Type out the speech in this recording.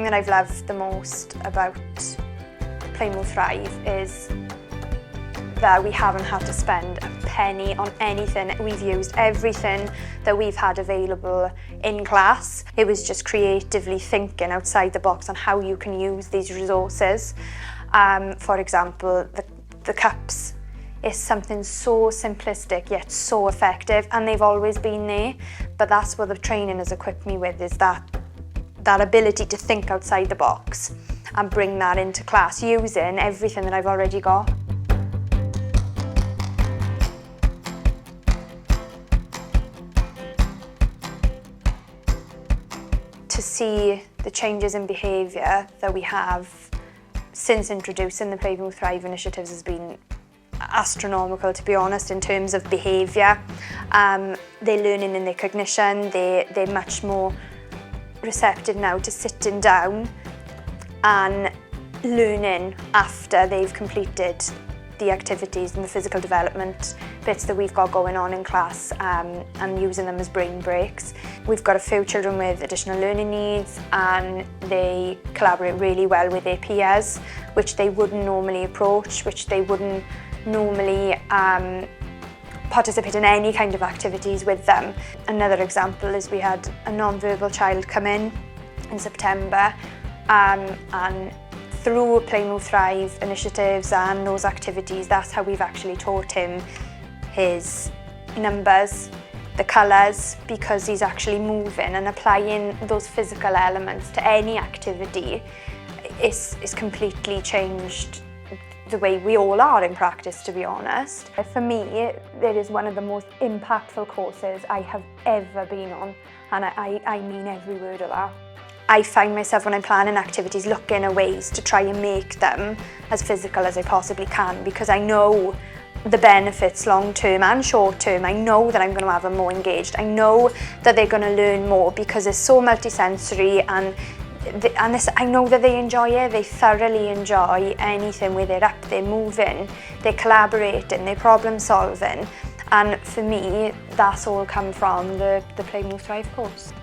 that I've loved the most about Play Move Thrive is that we haven't had to spend a penny on anything. We've used everything that we've had available in class. It was just creatively thinking outside the box on how you can use these resources. For example, the cups is something so simplistic yet so effective, and they've always been there, but that's what the training has equipped me with, is that ability to think outside the box and bring that into class using everything that I've already got. To see the changes in behaviour that we have since introducing the Play Move Thrive initiatives has been astronomical, to be honest, in terms of behaviour. They're learning in their cognition, they're much more receptive now to sitting down and learning after they've completed the activities and the physical development bits that we've got going on in class, and using them as brain breaks. We've got a few children with additional learning needs, and they collaborate really well with their peers, which they wouldn't normally approach, which they wouldn't normally participate in any kind of activities with them. Another example is we had a non-verbal child come in September, and through Play Move Thrive initiatives and those activities, that's how we've actually taught him his numbers, the colours, because he's actually moving, and applying those physical elements to any activity is completely changed the way we all are in practice, to be honest. For me, it is one of the most impactful courses I have ever been on, and I mean every word of that. I find myself, when I'm planning activities, looking at ways to try and make them as physical as I possibly can, because I know the benefits long term and short term. I know that I'm going to have them more engaged. I know that they're going to learn more because it's so multisensory, and I know that they enjoy it. They thoroughly enjoy anything where they're up, they're moving, they're collaborating, they're problem solving. And for me, that's all come from the Play Move Thrive course.